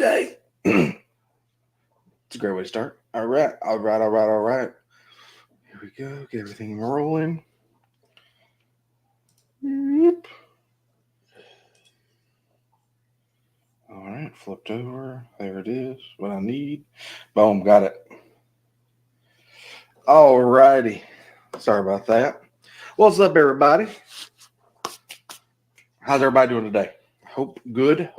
day. It's a great way to start. All right. Here we go. Get everything rolling. Yep. All right. Flipped over. There it is. What I need. Boom. Got it. All righty. Sorry about that. What's up, everybody? How's everybody doing today? Hope good.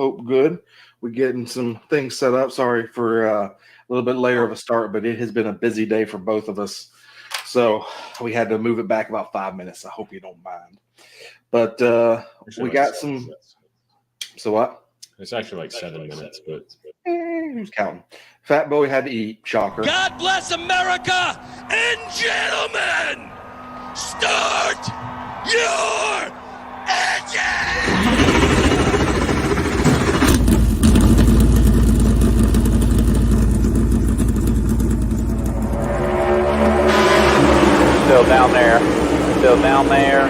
We're getting some things set up. Sorry for a little bit later of a start, but it has been a busy day for both of us. So we had to move it back about 5 minutes. I hope you don't mind. But we got some. So what? It's actually like 7 minutes, but who's counting? Fat Boy had to eat. Shocker. God bless America, and gentlemen, start your engine! Still down there. Still down there.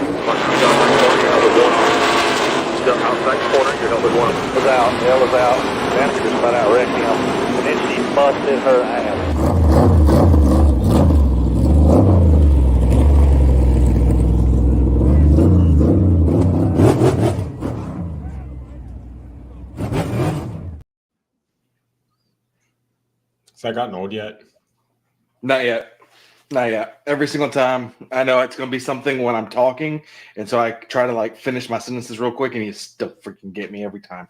Still outside corner, you're helping one. Was out. Hell was out. Dancer just about outwrecked him. And then she busted her ass. has that gotten old yet? Not yet. Every single time I know it's going to be something when I'm talking. And so I try to like finish my sentences real quick and you still freaking get me every time.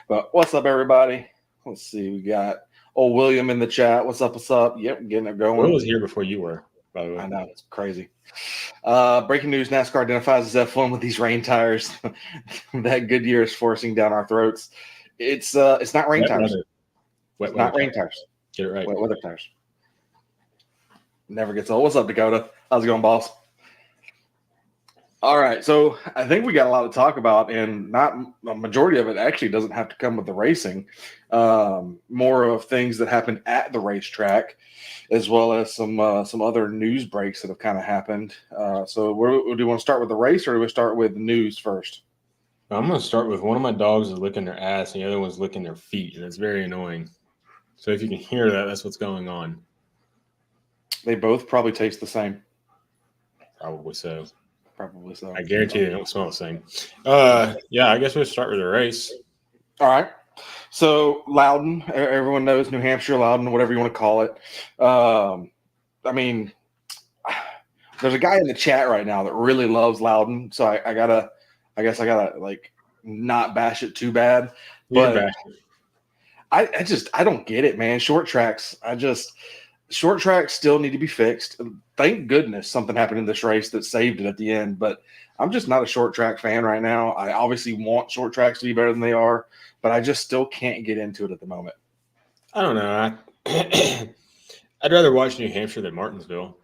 But what's up, everybody? Let's see. We got old William in the chat. What's up? Yep. Getting it going. Will was here before you were, by the way. I know. It's crazy. Breaking news. NASCAR identifies as F1 with these rain tires. That Goodyear is forcing down our throats. It's not rain tires. Wet not rain tires. Get it right. Wet weather tires. Never gets old. What's up, Dakota? How's it going, boss? All right. So I think we got a lot to talk about, and not a majority of it actually doesn't have to come with the racing. More of things that happened at the racetrack, as well as some other news breaks that have kind of happened. So do you want to start with the race, or do we start with the news first? I'm going to start with one of my dogs is licking their ass, and the other one's licking their feet, and it's very annoying. So if you can hear that, that's what's going on. They both probably taste the same. Probably so. I guarantee they don't smell the same. Yeah, I guess we'll start with the race. All right. So Loudon, everyone knows New Hampshire, Loudon, whatever you want to call it. I mean, there's a guy in the chat right now that really loves Loudon, so I guess I gotta like not bash it too bad. But I don't get it, man. Short tracks still need to be fixed. Thank goodness something happened in this race that saved it at the end, but I'm just not a short track fan right now. I obviously want short tracks to be better than they are, but I just still can't get into it at the moment. I don't know. I'd rather watch New Hampshire than Martinsville.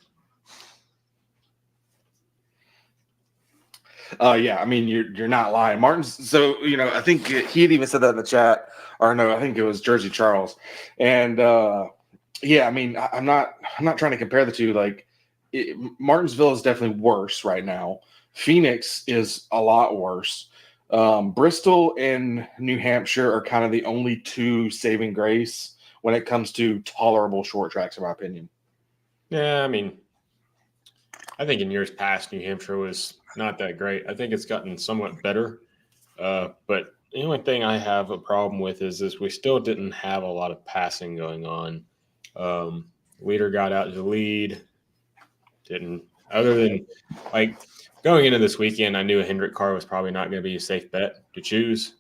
Yeah, I mean, you're not lying. Martin's, so, I think he had even said that in the chat, or no, I think it was Jersey Charles. And, yeah, I mean, I'm not trying to compare the two. Like, Martinsville is definitely worse right now. Phoenix is a lot worse. Bristol and New Hampshire are kind of the only two saving grace when it comes to tolerable short tracks, in my opinion. Yeah, I mean, I think in years past, New Hampshire was not that great. I think it's gotten somewhat better. But the only thing I have a problem with is we still didn't have a lot of passing going on. Leader got out to the lead. Other than like going into this weekend, I knew a Hendrick car was probably not going to be a safe bet to choose.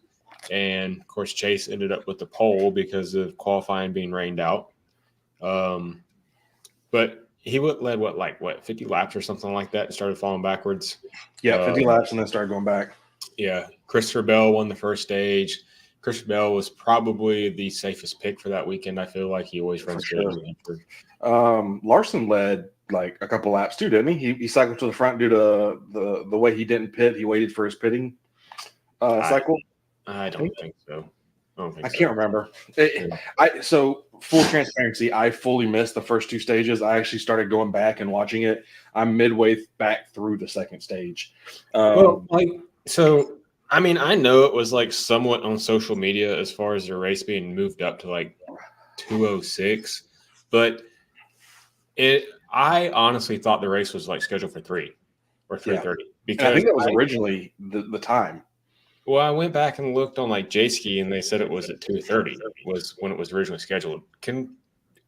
And of course, Chase ended up with the pole because of qualifying being rained out. But he led 50 laps or something like that and started falling backwards. Yeah, 50 laps and then started going back. Yeah. Christopher Bell won the first stage. Christopher Bell was probably the safest pick for that weekend. I feel like he always runs good. Larson led like a couple laps too, didn't he? He cycled to the front due to the way he didn't pit. He waited for his pitting cycle. I don't think so. I can't remember. So full transparency, I fully missed the first two stages. I actually started going back and watching it. I'm midway back through the second stage. So I mean, I know it was like somewhat on social media as far as the race being moved up to like 2:06, but I honestly thought the race was like scheduled for 3 or 3:30 And I because think that was originally the time. well, I went back and looked on like J-Ski and they said it was at 2:30 was when it was originally scheduled.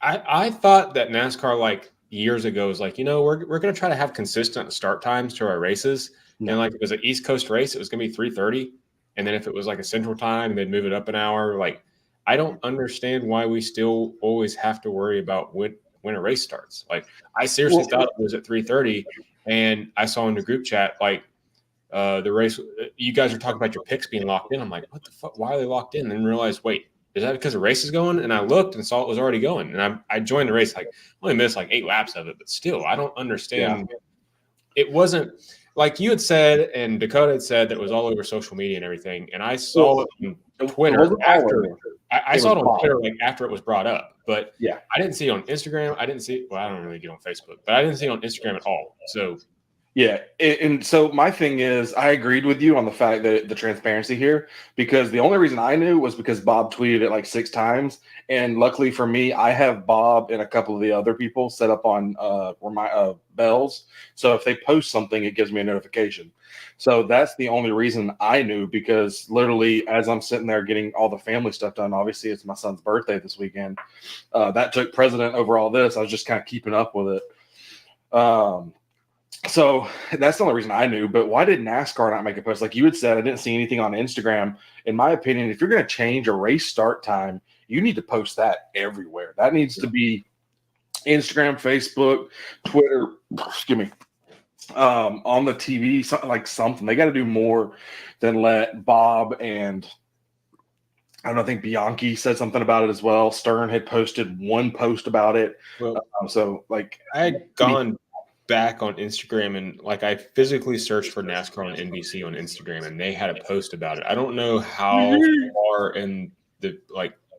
I thought that NASCAR like years ago was like, we're going to try to have consistent start times to our races. No. And like if it was an East Coast race, it was going to be 3:30. And then if it was like a Central Time, they'd move it up an hour. Like I don't understand why we still always have to worry about when a race starts. Like I seriously thought it was at 3:30, and I saw in the group chat like the race. You guys are talking about your picks being locked in. I'm like, what the fuck? Why are they locked in? And then realized, wait, is that because the race is going? And I looked and saw it was already going. And I joined the race, like only missed like 8 laps of it, but still, I don't understand. Yeah. It wasn't like you had said, and Dakota had said that it was all over social media and everything. And I saw it on Twitter after. I saw it on Twitter like after it was brought up, but yeah, I didn't see it on Instagram. I don't really get on Facebook, but I didn't see it on Instagram at all. So. Yeah, and so my thing is, I agreed with you on the fact that the transparency here, because the only reason I knew was because Bob tweeted it like 6 times, and luckily for me, I have Bob and a couple of the other people set up on bells, so if they post something, it gives me a notification. So that's the only reason I knew, because literally as I'm sitting there getting all the family stuff done, obviously it's my son's birthday this weekend, that took precedent over all this. I was just kind of keeping up with it. So that's the only reason I knew. But why did NASCAR not make a post? Like you had said, I didn't see anything on Instagram. In my opinion, if you're going to change a race start time, you need to post that everywhere. That needs to be Instagram, Facebook, Twitter, excuse me, on the TV, something. They got to do more than let Bob and I think Bianchi said something about it as well. Stern had posted one post about it. Well, so like I had gone back on Instagram and like I physically searched for NASCAR on NBC on Instagram and they had a post about it. I don't know how far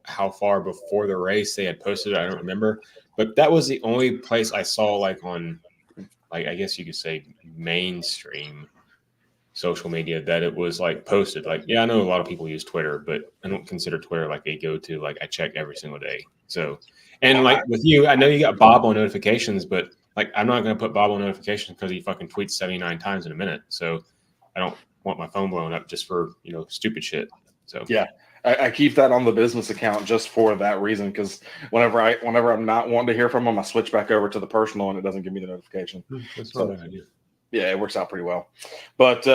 how far before the race they had posted it. I don't remember, but that was the only place I saw like on like I guess you could say mainstream social media that it was like posted. Like yeah, I know a lot of people use Twitter, but I don't consider Twitter like a go-to. Like I check every single day. So and like with you, I know you got Bob on notifications, but like, I'm not going to put Bob on notifications because he fucking tweets 79 times in a minute. So I don't want my phone blowing up just for, stupid shit. So, yeah, I keep that on the business account just for that reason. Because whenever I'm not wanting to hear from him, I switch back over to the personal and it doesn't give me the notification. That's not a bad idea. Yeah, it works out pretty well. But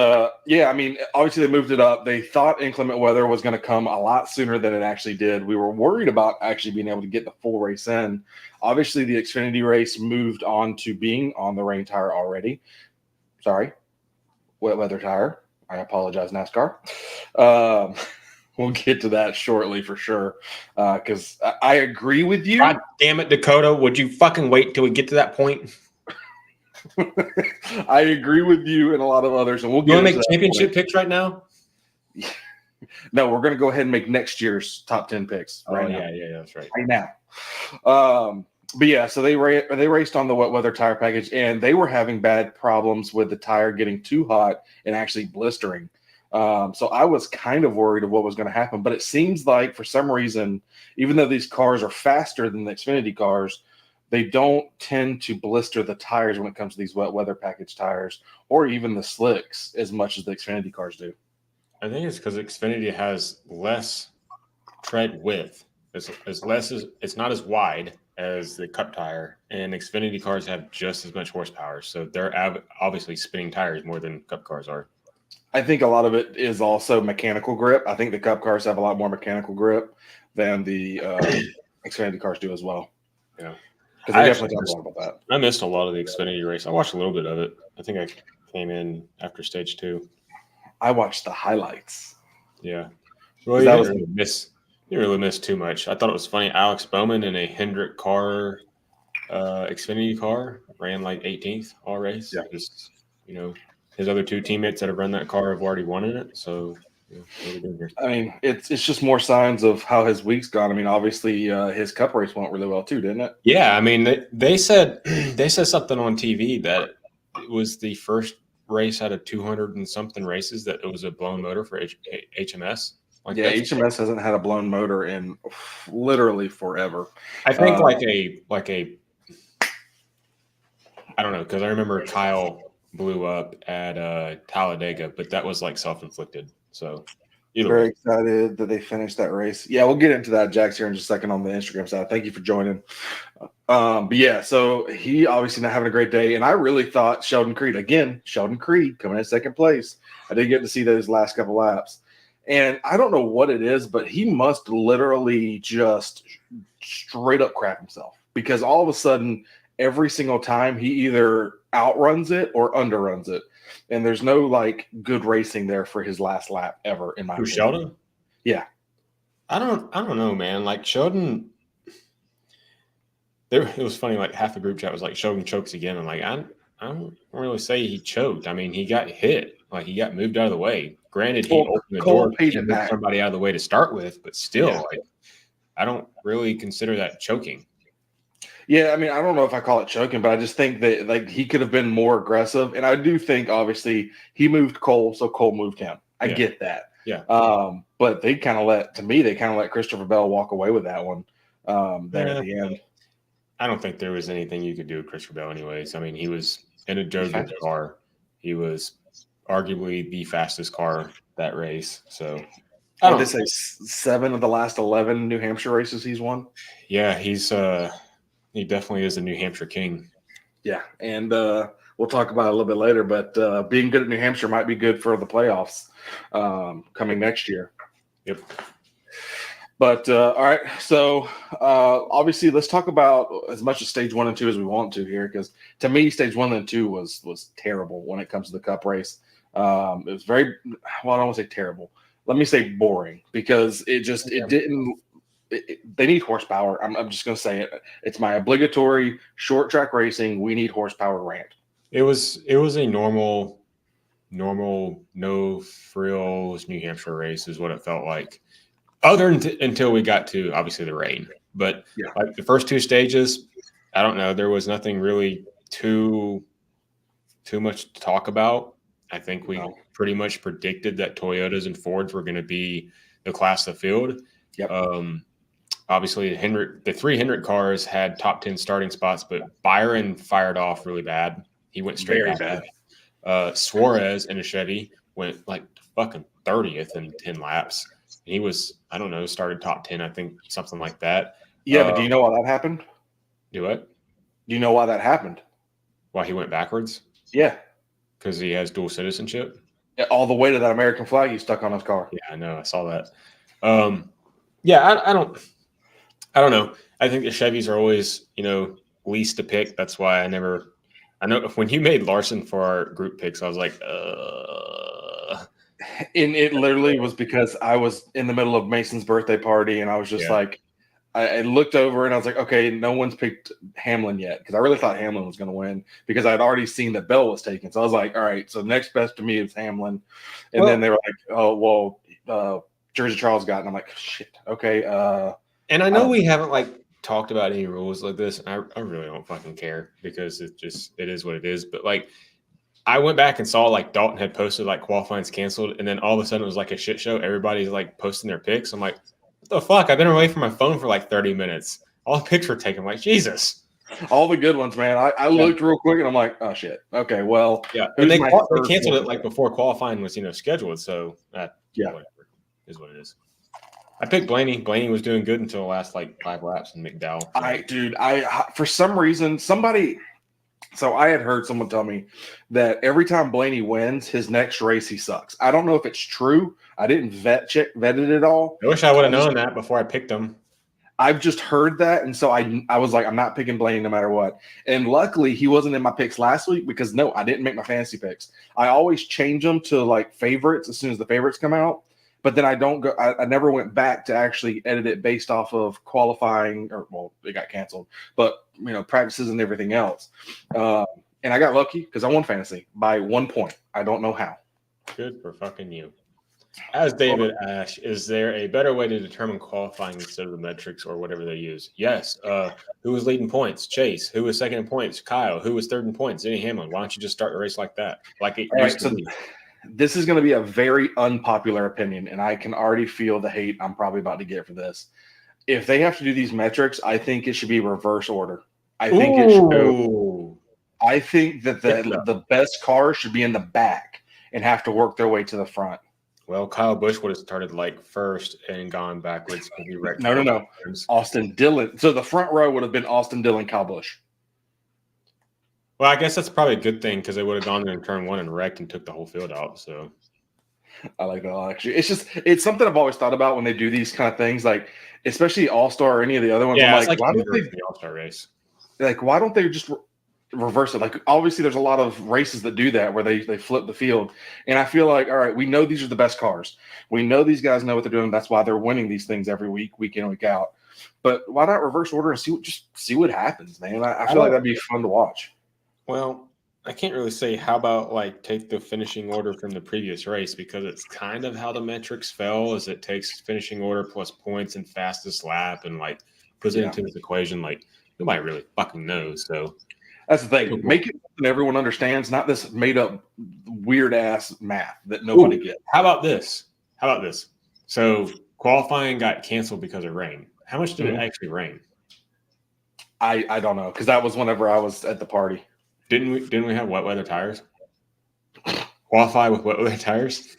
yeah, I mean, obviously they moved it up. They thought inclement weather was going to come a lot sooner than it actually did. We were worried about actually being able to get the full race in. Obviously, the Xfinity race moved on to being on the rain tire already. Sorry, wet weather tire. I apologize, NASCAR. We'll get to that shortly for sure. Because I agree with you. God damn it, Dakota. Would you fucking wait till we get to that point? I agree with you and a lot of others, and we'll get. You want to make championship picks right now? No, we're going to go ahead and make next year's top 10 picks. Right now. Yeah, that's right. Right now. But yeah, so they raced on the wet weather tire package, and they were having bad problems with the tire getting too hot and actually blistering. So I was kind of worried of what was going to happen, but it seems like for some reason, even though these cars are faster than the Xfinity cars, they don't tend to blister the tires when it comes to these wet weather package tires or even the slicks as much as the Xfinity cars do. I think it's because Xfinity has less tread width. It's not as wide as the Cup tire, and Xfinity cars have just as much horsepower. So they're obviously spinning tires more than Cup cars are. I think a lot of it is also mechanical grip. I think the Cup cars have a lot more mechanical grip than the Xfinity cars do as well. Yeah. Because they definitely talk a lot about that. I missed a lot of the Xfinity race. I watched a little bit of it. I think I came in after stage 2. I watched the highlights. Yeah. Well, you didn't really miss too much. I thought it was funny. Alex Bowman in a Hendrick car, Xfinity car, ran like 18th all race. Yeah. Just, his other 2 teammates that have run that car have already won in it. So, yeah, what are we doing here? I mean, it's just more signs of how his week's gone. I mean, obviously his Cup race went really well too, didn't it? Yeah, I mean, they said something on TV that it was the first race out of 200 and something races that it was a blown motor for HMS? Like Yeah, HMS hasn't had a blown motor in literally forever. I think like a I don't know, because I remember Kyle blew up at Talladega, but that was like self-inflicted. So either Very way. excited that they finished that race. Yeah, we'll get into that, Jax, here in just a second on the Instagram side. Thank you for joining. But yeah, so he obviously not having a great day, and I really thought Sheldon Creed coming in second place. I did get to see those last couple laps, and I don't know what it is, but he must literally just straight up crap himself because all of a sudden, every single time he either outruns it or underruns it. And there's no like good racing there for his last lap ever in my Who, opinion. Sheldon? Yeah. I don't know, man. Like Sheldon, it was funny. Like half the group chat was like, "Sheldon chokes again." I'm like, I don't really say he choked. I mean, he got hit. Like he got moved out of the way. Granted, he opened the door and moved somebody out of the way to start with, but still, like, I don't really consider that choking. Yeah, I mean, I don't know if I call it choking, but I just think that like he could have been more aggressive. And I do think obviously he moved Cole, so Cole moved him. I get that. Yeah. But they kind of let Christopher Bell walk away with that one there at the end. I don't think there was anything you could do with Christopher Bell anyways. I mean, he was in a Joe Gibbs car. He was arguably the fastest car that race. So I would say 7 of the last 11 New Hampshire races he's won. Yeah, he definitely is a New Hampshire king. Yeah, and we'll talk about it a little bit later, but being good at New Hampshire might be good for the playoffs coming next year. Yep. But all right, so obviously let's talk about as much of stage 1 and 2 as we want to here, because to me, stage 1 and 2 was terrible when it comes to the Cup race. It was very, well, I don't want to say terrible. Let me say boring, because it didn't. They need horsepower. I'm just going to say it. It's my obligatory short track racing. We need horsepower rant. It was a normal, no frills New Hampshire race is what it felt like. Until we got to obviously the rain, but like the first 2 stages, I don't know. There was nothing really too much to talk about. I think we pretty much predicted that Toyotas and Fords were going to be the class of the field. Yep. Obviously, the 3 Hendrick cars had top 10 starting spots, but Byron fired off really bad. He went straight bad. Suarez in a Chevy went like fucking 30th in 10 laps. And he was, I don't know, started top 10, I think, something like that. Yeah, but do you know why that happened? Do what? Do you know why that happened? Why he went backwards? Yeah. Because he has dual citizenship? Yeah, all the way to that American flag he stuck on his car. Yeah, I know. I saw that. I don't know. I think the Chevys are always, least to pick. That's why I know when you made Larson for our group picks, I was like, And it literally was because I was in the middle of Mason's birthday party, and I was just like, I looked over and I was like, okay, no one's picked Hamlin yet, because I really thought Hamlin was going to win because I had already seen that Bell was taken. So I was like, all right, so next best to me is Hamlin. And then they were like, oh, well, Jersey Charles got it. And I'm like, shit, okay. And I know we haven't talked about any rules like this, and I really don't fucking care because it is what it is. But I went back and saw Dalton had posted qualifying's canceled, and then all of a sudden it was a shit show. Everybody's posting their picks. I'm like, what the fuck? I've been away from my phone for 30 minutes. All the picks were taken. I'm like, Jesus. All the good ones, man. I looked real quick and I'm like, oh shit. Okay, well, yeah. And they canceled it before qualifying was scheduled. So whatever is what it is. I picked Blaney. Blaney was doing good until the last 5 laps in McDowell. I for some reason so I had heard someone tell me that every time Blaney wins, his next race he sucks. I don't know if it's true. I didn't vet it at all. I wish I would have known that before I picked him. I've just heard that, and so I was like, I'm not picking Blaney no matter what. And luckily, he wasn't in my picks last week because I didn't make my fantasy picks. I always change them to favorites as soon as the favorites come out. But then I don't go. I never went back to actually edit it based off of qualifying, it got canceled. But practices and everything else. And I got lucky because I won fantasy by 1 point. I don't know how. Good for fucking you. As David Ash, is there a better way to determine qualifying instead of the metrics or whatever they use? Yes. Who was leading points? Chase. Who was second in points? Kyle. Who was third in points? Denny Hamlin. Why don't you just start the race like that? Like it All used right, to so be. this is going to be a very unpopular opinion, and I can already feel the hate I'm probably about to get for this. If they have to do these metrics, I think it should be reverse order. I think it should go. Ooh. I think that the best cars should be in the back and have to work their way to the front. Well, Kyle Busch would have started like first and gone backwards because he wrecked. No. Austin Dillon. So the front row would have been Austin Dillon, Kyle Busch. Well, I guess that's probably a good thing because they would have gone there in turn one and wrecked and took the whole field out. So I like that actually. It's something I've always thought about when they do these kind of things, like especially All Star or any of the other ones. yeah, I'm it's like, like why don't they the All-Star race. why don't they just reverse it? Like obviously there's a lot of races that do that where they flip the field. And I feel like, all right, we know these are the best cars. We know these guys know what they're doing. That's why they're winning these things every week in, week out. But why not reverse order and see what happens, man? I feel like that'd be fun to watch. Well, I can't really say how about like take the finishing order from the previous race because it's kind of how the metrics fell is it takes finishing order plus points and fastest lap and like puts it into this equation like nobody really fucking knows. So that's the thing. Make it something everyone understands, not this made up weird ass math that nobody gets. How about this? So qualifying got canceled because of rain. How much did it actually rain? I don't know because that was whenever I was at the party. Didn't we have wet weather tires? Qualify with wet weather tires?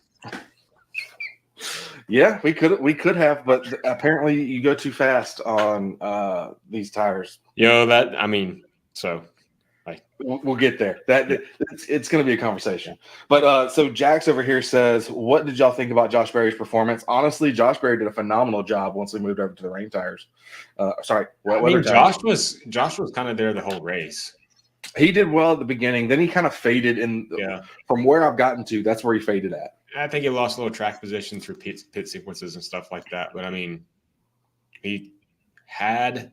Yeah, we could have, but apparently you go too fast on these tires. So we'll get there. It's going to be a conversation. But so Jax over here says, "What did y'all think about Josh Berry's performance?" Honestly, Josh Berry did a phenomenal job once we moved over to the rain tires. Wet weather tires. Josh was kind of there the whole race. He did well at the beginning. Then he kind of faded from where I've gotten to. That's where he faded at. I think he lost a little track position through pit sequences and stuff like that. But I mean, he had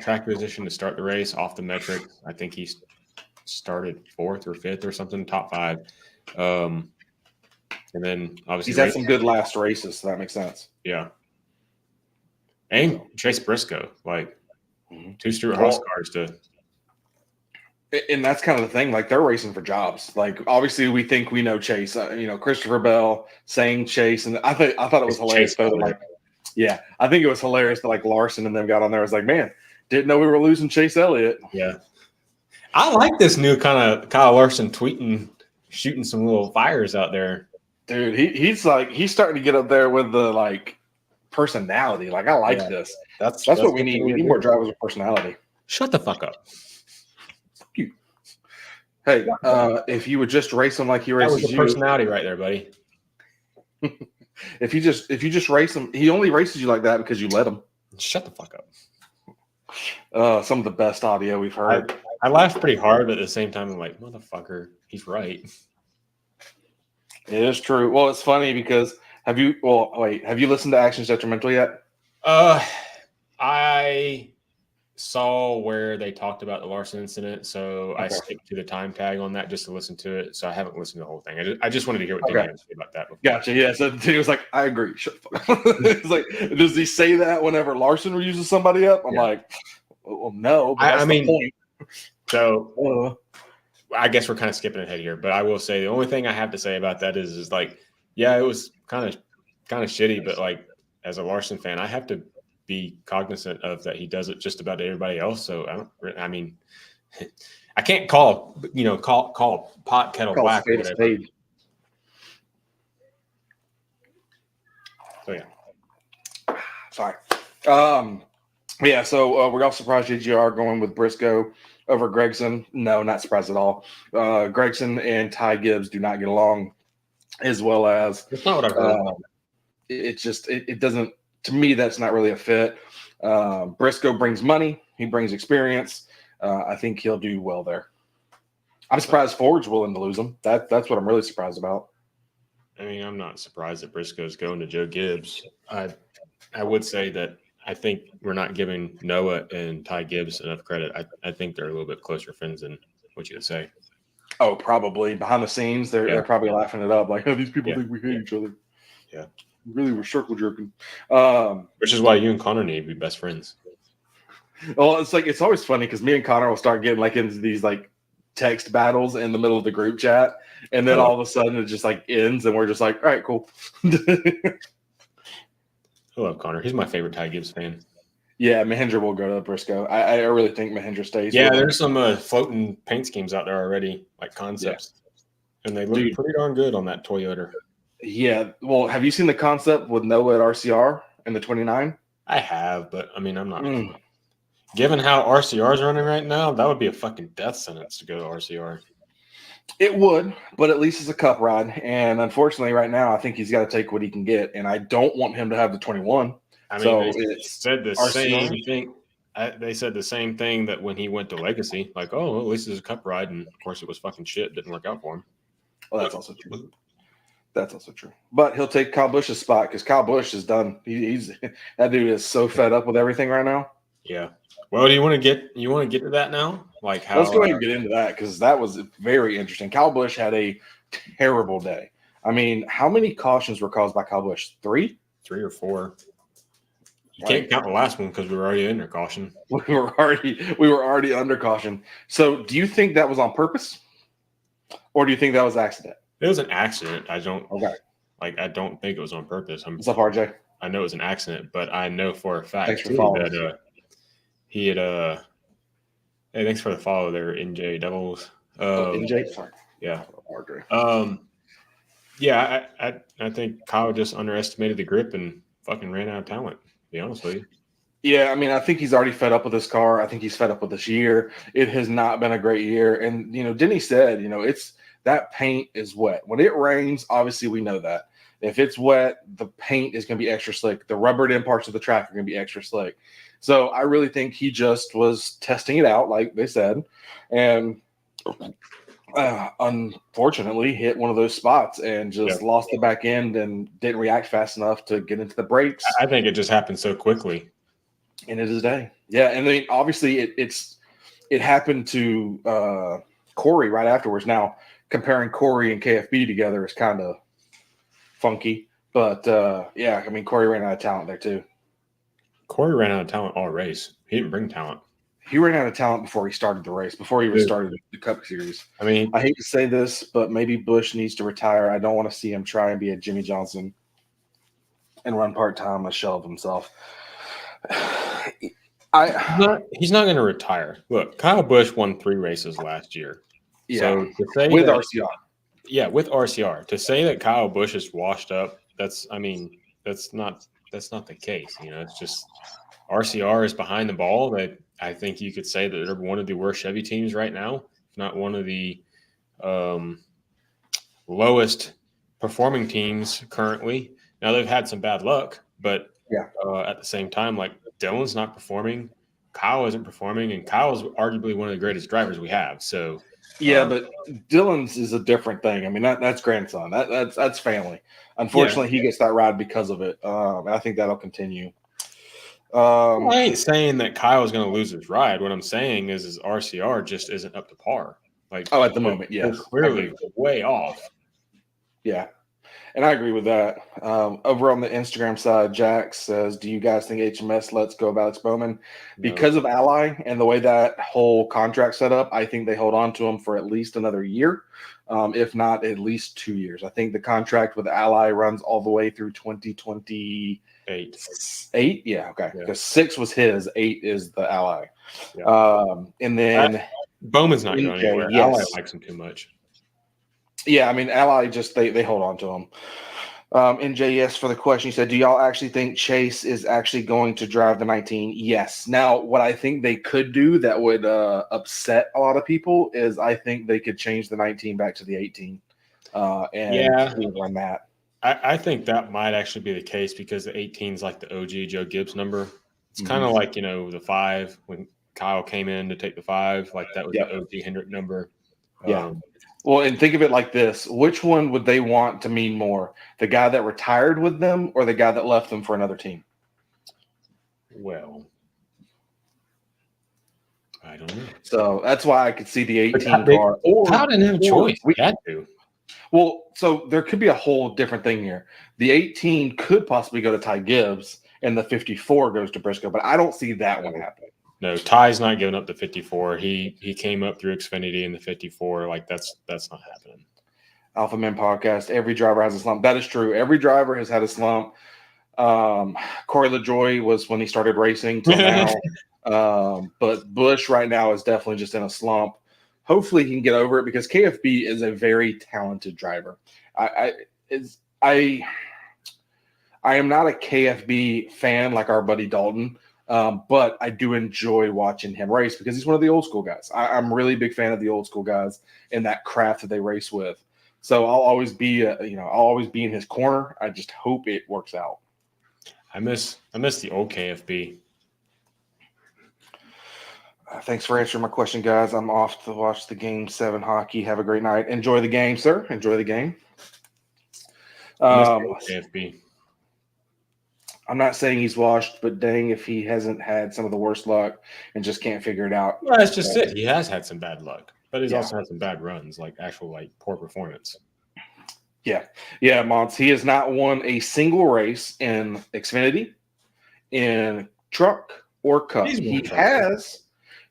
track position to start the race off the metric. I think he started 4th or 5th or something, top 5. And then obviously he's had some good last races, so that makes sense. Yeah. And Chase Briscoe, like 2 Stewart-Haas cars to. And that's kind of the thing. Like they're racing for jobs. Like obviously we think we know Chase. Christopher Bell saying Chase, and I thought it was hilarious. I think it was hilarious that like Larson and them got on there. I was like, man, didn't know we were losing Chase Elliott. Yeah, I like this new kind of Kyle Larson tweeting, shooting some little fires out there. Dude, he's starting to get up there with the like personality. Like I like this. That's what we need. We need more drivers with personality. Shut the fuck up. Hey, if you would just race him like he races that was the personality right there, buddy. If you just race him, he only races you like that because you let him. Shut the fuck up. Some of the best audio we've heard. I laughed pretty hard, but at the same time, I'm like, motherfucker, he's right. It is true. Well, it's funny because have you listened to Actions Detrimental yet? I saw where they talked about the Larson incident, so I skipped to the time tag on that just to listen to it. So I haven't listened to the whole thing. I just wanted to hear what Danny had to say about that. Before. Gotcha. Yeah. So he was like, "I agree." It's like, does he say that whenever Larson uses somebody up? I'm like, well, no. But that's the point. So I guess we're kind of skipping ahead here, but I will say the only thing I have to say about that is like, yeah, it was kind of shitty, but like as a Larson fan, I have to be cognizant of that he does it just about everybody else. So I can't call pot kettle black or whatever. So yeah. Sorry. Yeah, so we're all surprised GGR going with Briscoe over Gregson. No, not surprised at all. Gregson and Ty Gibbs do not get along, as well as it's not what I've heard. It doesn't. To me, that's not really a fit. Briscoe brings money. He brings experience. I think he'll do well there. I'm surprised Ford's willing to lose him. That's what I'm really surprised about. I mean, I'm not surprised that Briscoe's going to Joe Gibbs. I would say that I think we're not giving Noah and Ty Gibbs enough credit. I think they're a little bit closer friends than what you would say. Oh, probably behind the scenes, they're probably laughing it up like, "Oh, these people think we hate each other." Yeah, really, we're circle jerking. Which is why you and Connor need to be best friends. Well, it's always funny because me and Connor will start getting like into these like text battles in the middle of the group chat, and then all of a sudden it just like ends, and we're just like, "All right, cool." I love Connor. He's my favorite Ty Gibbs fan. Yeah, Mahindra will go to Briscoe. I really think Mahindra stays. Yeah, there's some floating paint schemes out there already, like concepts, and they look pretty darn good on that Toyota. Yeah. Well, have you seen the concept with Noah at RCR in the 29? I have, but I mean, I'm not. Given how RCR is running right now, that would be a fucking death sentence to go to RCR. It would, but at least it's a cup ride. And unfortunately, right now, I think he's got to take what he can get. And I don't want him to have the 21. I mean, so they said the same thing. They said the same thing that when he went to Legacy, like, oh, well, at least it's a cup ride. And of course, it was fucking shit. Didn't work out for him. Well, that's also true. That's also true. But he'll take Kyle Busch's spot because Kyle Busch is done. He's that dude is so fed up with everything right now. Yeah. Well, do you want to get to that now? Like how? Let's go ahead and get into that because that was very interesting. Kyle Busch had a terrible day. I mean, how many cautions were caused by Kyle Busch? 3 or 4. You can't count the last one because we were already under caution. We were already under caution. So, do you think that was on purpose, or do you think that was accident? It was an accident. I don't think it was on purpose. What's up, RJ? I know it was an accident, but I know for a fact that he had hey, thanks for the follow there, NJ Devils. NJ, sorry. Yeah. RJ. Yeah, I think Kyle just underestimated the grip and fucking ran out of talent, to be honest with you. Yeah, I mean, I think he's already fed up with this car. I think he's fed up with this year. It has not been a great year. And, Denny said, it's that paint is wet. When it rains, obviously we know that. If it's wet, the paint is going to be extra slick. The rubbered in parts of the track are going to be extra slick. So I really think he just was testing it out, like they said, and unfortunately hit one of those spots and just lost the back end and didn't react fast enough to get into the brakes. I think it just happened so quickly. And it is day. Yeah, and then obviously it happened to Corey right afterwards. Now, comparing Corey and KFB together is kind of funky. But, yeah, I mean, Corey ran out of talent there too. Corey ran out of talent all race. He didn't bring talent. He ran out of talent before he started the race, before he even started the Cup Series. I mean, I hate to say this, but maybe Busch needs to retire. I don't want to see him try and be a Jimmy Johnson and run part-time a shell of himself. He's not going to retire. Look, Kyle Busch won 3 races last year. Yeah, so to say with that, RCR. Yeah, with RCR. To say that Kyle Busch is washed up, that's not the case. It's just RCR is behind the ball. That I think you could say that they're one of the worst Chevy teams right now, if not one of the lowest performing teams currently. Now they've had some bad luck, but at the same time, like Dylan's not performing, Kyle isn't performing, and Kyle is arguably one of the greatest drivers we have. So yeah, but Dylan's is a different thing. I mean, that's grandson. That's family. Unfortunately, he gets that ride because of it, and I think that'll continue. I ain't saying that Kyle is going to lose his ride. What I'm saying is his RCR just isn't up to par. Like, at the moment, yeah, clearly way off. Yeah, and I agree with that. Over on the Instagram side, Jack says, "Do you guys think HMS lets go of Alex Bowman because of Ally and the way that whole contract set up? I think they hold on to him for at least another year, if not at least 2 years. I think the contract with Ally runs all the way through 2028. 8, yeah, okay. Because 6 was his, 8 is the Ally. Yeah. And then Bowman's not going anywhere. Yes. Ally likes him too much. Yeah, I mean, Ally just they hold on to him. NJS for the question, he said, "Do y'all actually think Chase is actually going to drive the 19?" Yes. Now, what I think they could do that would upset a lot of people is I think they could change the 19 back to the 18 and run that. I think that might actually be the case because the 18 is like the OG Joe Gibbs number. It's kind of like, the 5 when Kyle came in to take the 5, like that was the OG Hendrick number. Yeah. Well, and think of it like this. Which one would they want to mean more? The guy that retired with them or the guy that left them for another team? Well, I don't know. So that's why I could see the 18 car. Kyle didn't have a choice. He had to. Well, so there could be a whole different thing here. The 18 could possibly go to Ty Gibbs, and the 54 goes to Briscoe, but I don't see that one happening. No, Ty's not giving up the 54. He came up through Xfinity in the 54. Like that's not happening. Alpha Men podcast. Every driver has a slump. That is true. Every driver has had a slump. Corey LaJoie was when he started racing till now. But Busch right now is definitely just in a slump. Hopefully he can get over it because KFB is a very talented driver. I am not a KFB fan like our buddy Dalton, but I do enjoy watching him race because he's one of the old school guys. I'm really a big fan of the old school guys and that craft that they race with. So I'll always be, I'll always be in his corner. I just hope it works out. I miss the old KFB. Thanks for answering my question, guys. I'm off to watch the Game 7 hockey. Have a great night. Enjoy the game, sir. Enjoy the game. KFB. I'm not saying he's washed, but dang if he hasn't had some of the worst luck and just can't figure it out. Well, that's just it. He has had some bad luck, but he's also had some bad runs, like actual poor performance. Yeah, Mons. He has not won a single race in Xfinity, in Truck, or Cup. He has.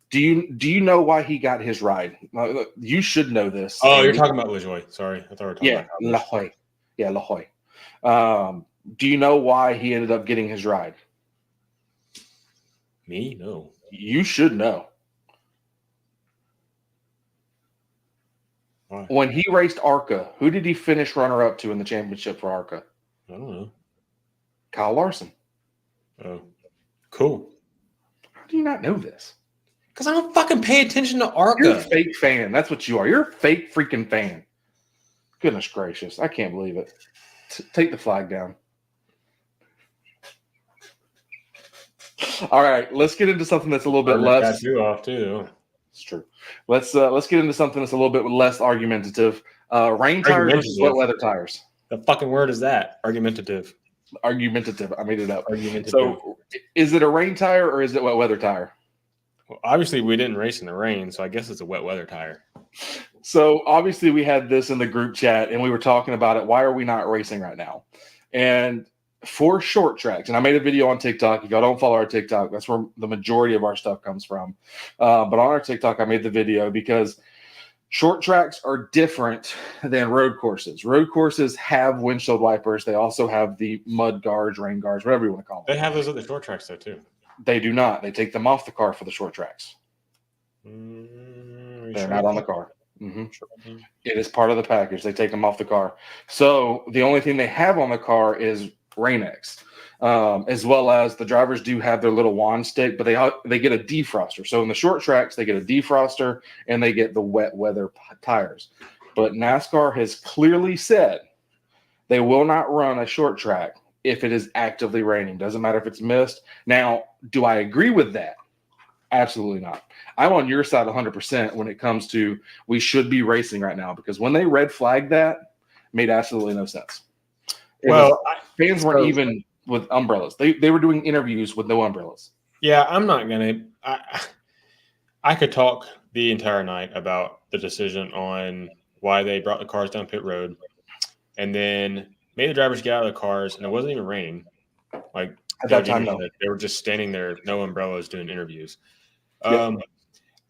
Do you know why he got his ride? You should know this. Oh, you're talking about LaJoie. Sorry, I thought we were talking about La Jolla. Yeah, La Jolla. Do you know why he ended up getting his ride? Me? No. You should know. Why? When he raced ARCA, who did he finish runner-up to in the championship for ARCA? I don't know. Kyle Larson. Oh, cool. How do you not know this? Because I don't fucking pay attention to ARCA. You're a fake fan. That's what you are. You're a fake freaking fan. Goodness gracious. I can't believe it. Take the flag down. All right, let's get into something that's a little bit less. You off too. It's true. Let's get into something that's a little bit less argumentative. Rain tires versus wet weather tires. The fucking word is that argumentative. Argumentative. I made it up. Argumentative. So, is it a rain tire or is it wet weather tire? Well, obviously, we didn't race in the rain, so I guess it's a wet weather tire. So, obviously, we had this in the group chat, and we were talking about it. Why are we not racing right now? And for short tracks, and I made a video on TikTok. If y'all don't follow our TikTok, that's where the majority of our stuff comes from. But on our TikTok, I made the video because short tracks are different than road courses. Road courses have windshield wipers. They also have the mud guards, rain guards, whatever you want to call them. They have those at the short tracks, though, too. They do not. They take them off the car for the short tracks. They're not on the car. Mm-hmm. It is part of the package. They take them off the car. So the only thing they have on the car is Rain-X, as well as the drivers do have their little wand stick, but they get a defroster. So in the short tracks, they get a defroster and they get the wet weather tires. But NASCAR has clearly said they will not run a short track if it is actively raining. Doesn't matter if it's mist. Now, do I agree with that? Absolutely not. I'm on your side 100% when it comes to we should be racing right now, because when they red flagged that, it made absolutely no sense. Fans weren't even with umbrellas. They were doing interviews with no umbrellas. Yeah, I'm not going to – I could talk the entire night about the decision on why they brought the cars down pit road and then made the drivers get out of the cars, and it wasn't even raining. Like at that time, no. They were just standing there, no umbrellas, doing interviews. Yeah.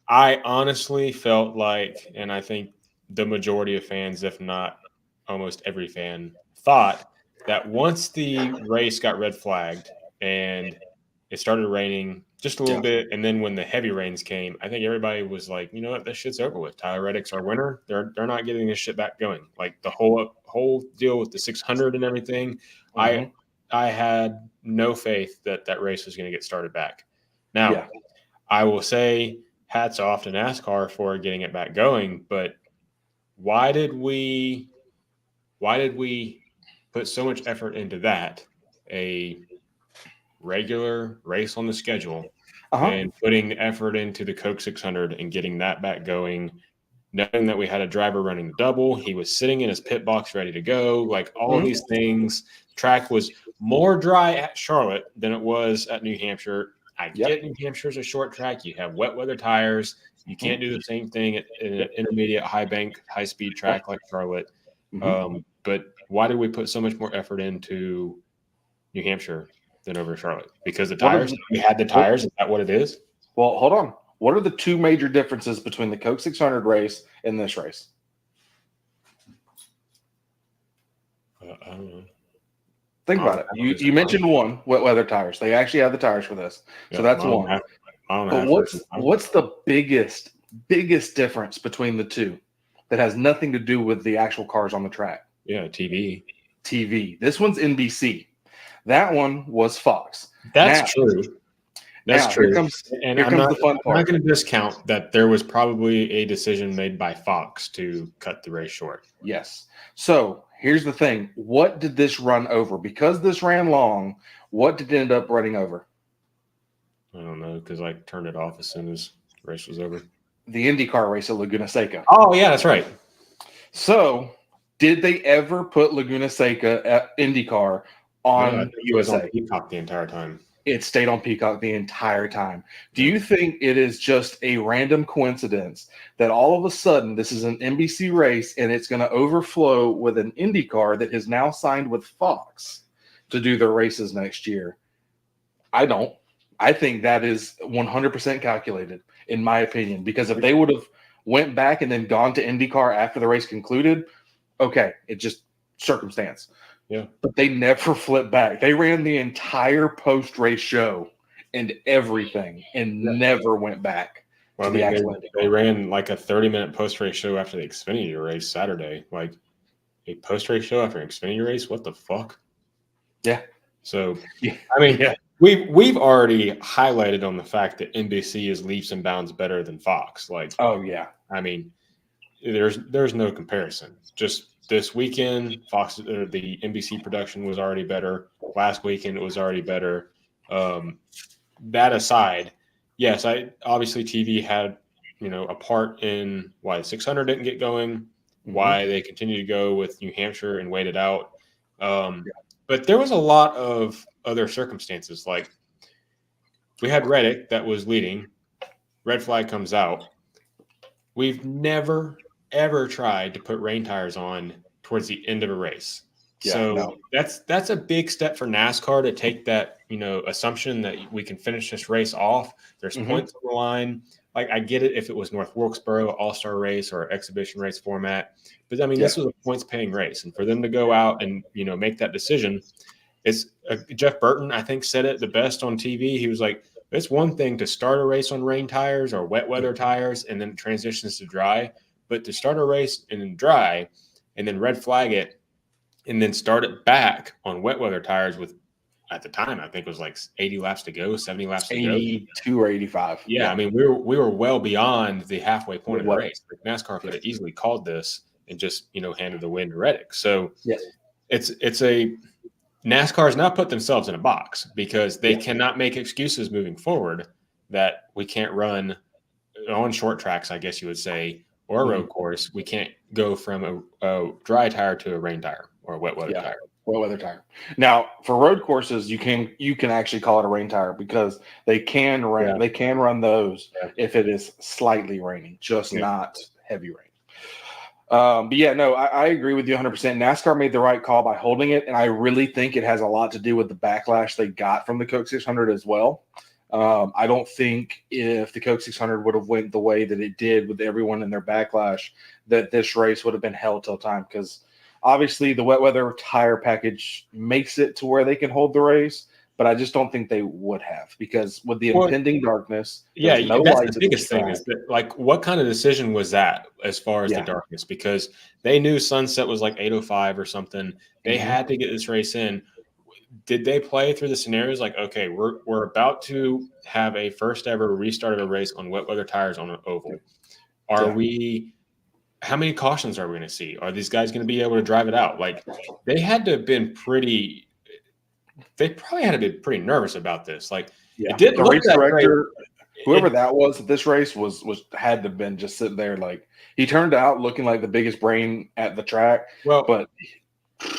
I honestly felt like, and I think the majority of fans, if not almost every fan, thought that once the race got red flagged and it started raining just a little bit, and then when the heavy rains came, I think everybody was like, you know what, this shit's over with. Tyler Reddick's our winner. They're not getting this shit back going. Like the whole deal with the 600 and everything, I had no faith that race was going to get started back. Now, I will say hats off to NASCAR for getting it back going, but why did we put so much effort into that, a regular race on the schedule, and putting the effort into the Coke 600 and getting that back going, knowing that we had a driver running the double, he was sitting in his pit box ready to go, like all of these things. Track was more dry at Charlotte than it was at New Hampshire. I get New Hampshire's a short track. You have wet weather tires. You can't do the same thing in an intermediate high bank, high speed track like Charlotte. But why did we put so much more effort into New Hampshire than over Charlotte? Because the tires, we had the tires. Is that what it is? Well, hold on. What are the two major differences between the Coke 600 race and this race? I don't know. Think about it. You mentioned one, wet weather tires. They actually have the tires for this. So that's one. But what's the biggest difference between the two that has nothing to do with the actual cars on the track? Yeah, TV. This one's NBC. That one was Fox. That's true. That's true. Here comes the fun part. I'm not going to discount that there was probably a decision made by Fox to cut the race short. Yes. So here's the thing. What did this run over? Because this ran long, what did it end up running over? I don't know, because I turned it off as soon as the race was over. The IndyCar race at Laguna Seca. Oh, yeah, that's right. So did they ever put Laguna Seca at IndyCar on USA? It was on Peacock the entire time. It stayed on Peacock the entire time. Do you think it is just a random coincidence that all of a sudden this is an NBC race and it's going to overflow with an IndyCar that has now signed with Fox to do their races next year? I don't. I think that is 100% calculated, in my opinion, because if they would have went back and then gone to IndyCar after the race concluded, okay, it just circumstance. Yeah. But they never flipped back. They ran the entire post-race show and everything and never went back. Well, they ran like a 30-minute post-race show after the Xfinity race Saturday. Like a post-race show after an Xfinity race? What the fuck? Yeah. So, I mean, we've already highlighted on the fact that NBC is leaps and bounds better than Fox. Like, oh yeah. I mean, there's no comparison. Just this weekend, Fox or the NBC production was already better. Last weekend it was already better. That aside, yes, obviously TV had a part in why the 600 didn't get going, why they continue to go with New Hampshire and wait it out. But there was a lot of other circumstances. Like we had Reddick that was leading. Red flag comes out. We've never ever tried to put rain tires on towards the end of a race. That's a big step for NASCAR to take that, assumption that we can finish this race off. There's points on the line. Like I get it if it was North Wilkesboro all-star race or exhibition race format, but I mean, this was a points paying race. And for them to go out and, make that decision, it's Jeff Burton, I think said it the best on TV. He was like, it's one thing to start a race on rain tires or wet weather tires, and then it transitions to dry. But to start a race and then dry and then red flag it and then start it back on wet weather tires with, at the time, I think it was like 80 laps to go, 70 laps to go. 82 or 85. Yeah, I mean, we were well beyond the halfway point of the race. Like NASCAR could have easily called this and just, handed the win to Reddick. So it's a NASCAR has now put themselves in a box because they cannot make excuses moving forward that we can't run on short tracks, I guess you would say, or a road course. We can't go from a dry tire to a rain tire or a wet weather tire. Wet weather tire. Now, for road courses, you can actually call it a rain tire because they can run those if it is slightly raining, just not heavy rain. But I agree with you 100%. NASCAR made the right call by holding it, and I really think it has a lot to do with the backlash they got from the Coke 600 as well. I don't think if the Coke 600 would have went the way that it did with everyone in their backlash, that this race would have been held till time, because obviously the wet weather tire package makes it to where they can hold the race, but I just don't think they would have, because with the impending darkness, that's the biggest thing is that, like, what kind of decision was that as far as the darkness? Because they knew sunset was like 8:05 or something. They had to get this race in. Did they play through the scenarios like, okay, we're about to have a first ever restart of a race on wet weather tires on an oval? How many cautions are we going to see? Are these guys going to be able to drive it out? Like, they had to have been they probably had to be pretty nervous about this. Like, it didn't look that director, whoever that was at this race had to have been just sitting there. Like, he turned out looking like the biggest brain at the track. Well, but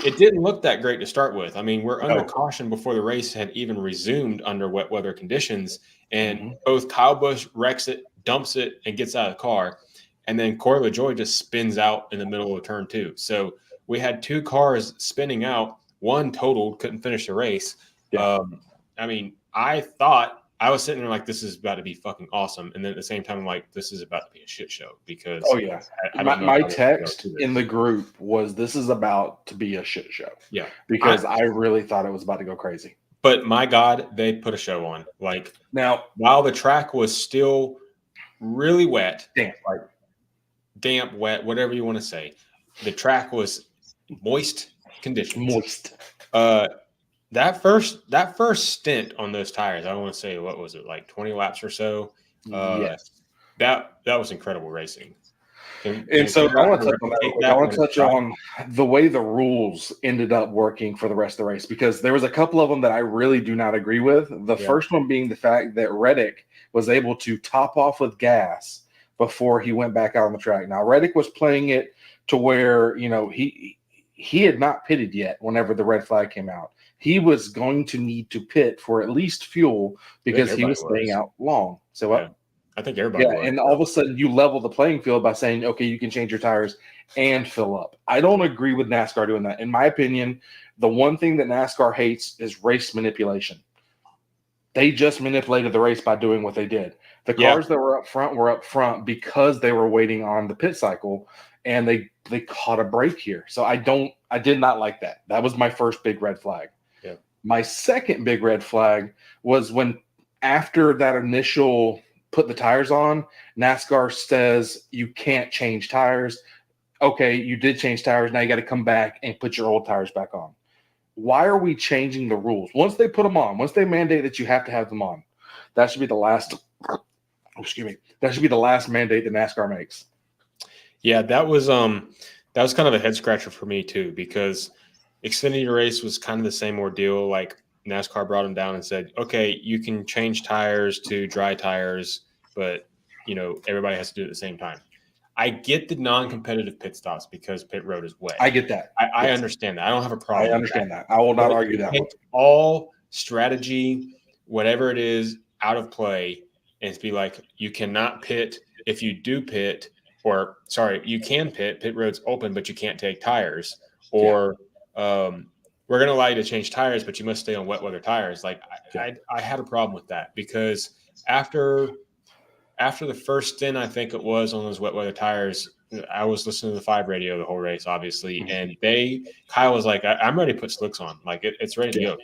it didn't look that great to start with. I mean, we're under No. caution before the race had even resumed under wet weather conditions. And Mhm. both Kyle Busch wrecks it, dumps it, and gets out of the car. And then Corey LaJoy just spins out in the middle of turn 2. So we had 2 cars spinning out. One totaled, couldn't finish the race. Yeah. I mean, I thought I was sitting there like, this is about to be fucking awesome. And then at the same time, I'm like, this is about to be a shit show because Oh yeah. I don't know. My how they're gonna go text through in this. the group was, "This is about to be a shit show," Yeah. because I really thought it was about to go crazy. But my God, they put a show on. Like, Now, while the track was still really wet, damp, wet, whatever you want to say, the track was moist conditions. moist. That first stint on those tires, I want to say, what was it, like 20 laps or so? Yes. That was incredible racing. And so I want to touch on that. replicate I want to on the touch track? on the way the rules ended up working for the rest of the race, because there was a couple of them that I really do not agree with. The Yeah. first one being the fact that Reddick was able to top off with gas before he went back out on the track. Now Reddick was playing it to where, you know, he had not pitted yet whenever the red flag came out. He was going to need to pit for at least fuel because he was everybody staying was. out long. So Yeah. I think everybody yeah, was. and all of a sudden you level the playing field by saying, okay, you can change your tires and fill up. I don't agree with NASCAR doing that. In my opinion, the one thing that NASCAR hates is race manipulation. They just manipulated the race by doing what they did. The cars that were up front because they were waiting on the pit cycle, and they caught a break here. So I did not like that. That was my first big red flag. Yeah. My second big red flag was when, after that initial put the tires on, NASCAR says you can't change tires. Okay, you did change tires. Now you got to come back and put your old tires back on. Why are we changing the rules? Once they put them on, once they mandate that you have to have them on, that should be the last. Excuse me. That should be the last mandate that NASCAR makes. Yeah, that was kind of a head scratcher for me too, because Xfinity race was kind of the same ordeal. Like, NASCAR brought them down and said, okay, you can change tires to dry tires, but you know, everybody has to do it at the same time. I get the non-competitive pit stops because pit road is wet. I get that. I Yes. understand that. I don't have a problem. I understand that. I will not But argue you that one. take all strategy, whatever it is, out of play, and it's be like, you cannot pit. If you do pit, or sorry, you can pit. Pit road's open, but you can't take tires. Or we're going to allow you to change tires, but you must stay on wet weather tires. Like, I had a problem with that, because after the first stint, I think it was, on those wet weather tires, I was listening to the 5 radio the whole race, obviously, and Kyle was like, "I'm ready to put slicks on. Like, it's ready to go.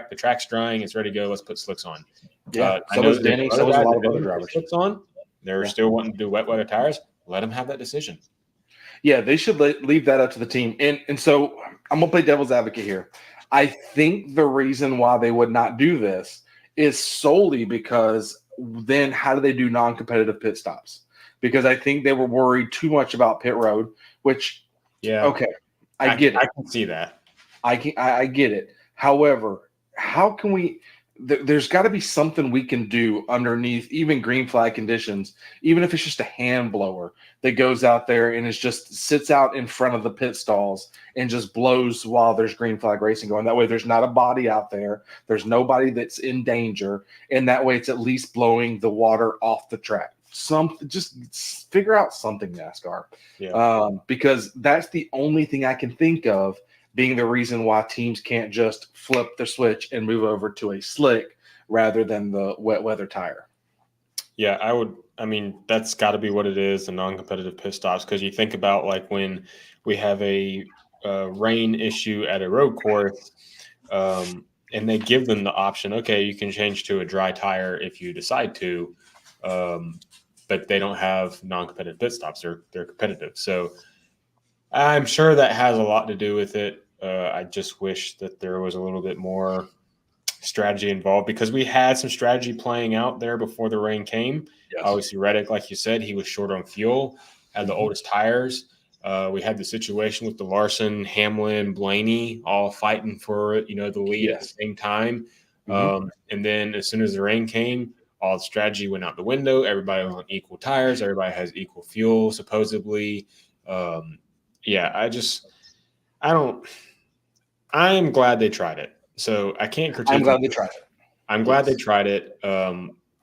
The track's drying. It's ready to go. Let's put slicks on." Yeah. I So know was that there's Denny. other So was a guys lot that of don't other put drivers. slicks on. They're still wanting to do wet weather tires. Let them have that decision. Yeah, they should leave that up to the team. And so I'm going to play devil's advocate here. I think the reason why they would not do this is solely because then how do they do non-competitive pit stops? Because I think they were worried too much about pit road, which, Yeah, okay, I get it. I can see that. I get it. However, how can we there's got to be something we can do underneath even green flag conditions, even if it's just a hand blower that goes out there and is just sits out in front of the pit stalls and just blows while there's green flag racing going. That way there's not a body out there. There's nobody that's in danger. And that way it's at least blowing the water off the track. Just figure out something, NASCAR. Yeah. Because that's the only thing I can think of being the reason why teams can't just flip the switch and move over to a slick rather than the wet weather tire. Yeah, I mean, that's got to be what it is, the non-competitive pit stops, because you think about, like, when we have a rain issue at a road course, and they give them the option, okay, you can change to a dry tire if you decide to, but they don't have non-competitive pit stops. They're competitive. So I'm sure that has a lot to do with it. I just wish that there was a little bit more strategy involved, because we had some strategy playing out there before the rain came. Yes. Obviously, Reddick, like you said, he was short on fuel, had the oldest tires. We had the situation with the Larson, Hamlin, Blaney all fighting for the lead at the same time. And then as soon as the rain came, all the strategy went out the window. Everybody was on equal tires. Everybody has equal fuel, supposedly. I'm glad they tried it. So I can't critique. I'm glad they tried it. I'm glad they tried it.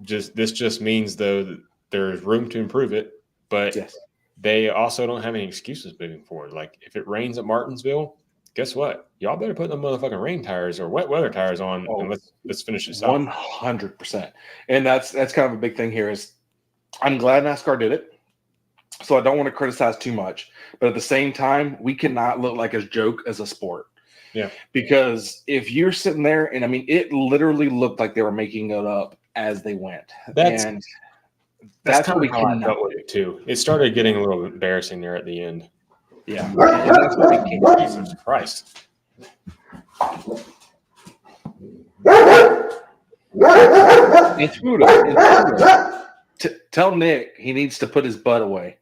This just means though that there's room to improve it, but Yes. they also don't have any excuses moving forward. Like if it rains at Martinsville, guess what? Y'all better put them motherfucking rain tires or wet weather tires on, and let's finish this out. 100%. And that's kind of a big thing here is I'm glad NASCAR did it. So I don't want to criticize too much, but at the same time, we cannot look like a joke as a sport. Yeah. Because if you're sitting there, and I mean, it literally looked like they were making it up as they went. That's what we how I cannot. felt with it too. It started getting a little embarrassing there at the end. Yeah. And that's what we can't. Jesus Christ. It's Buddha. Tell Nick he needs to put his butt away.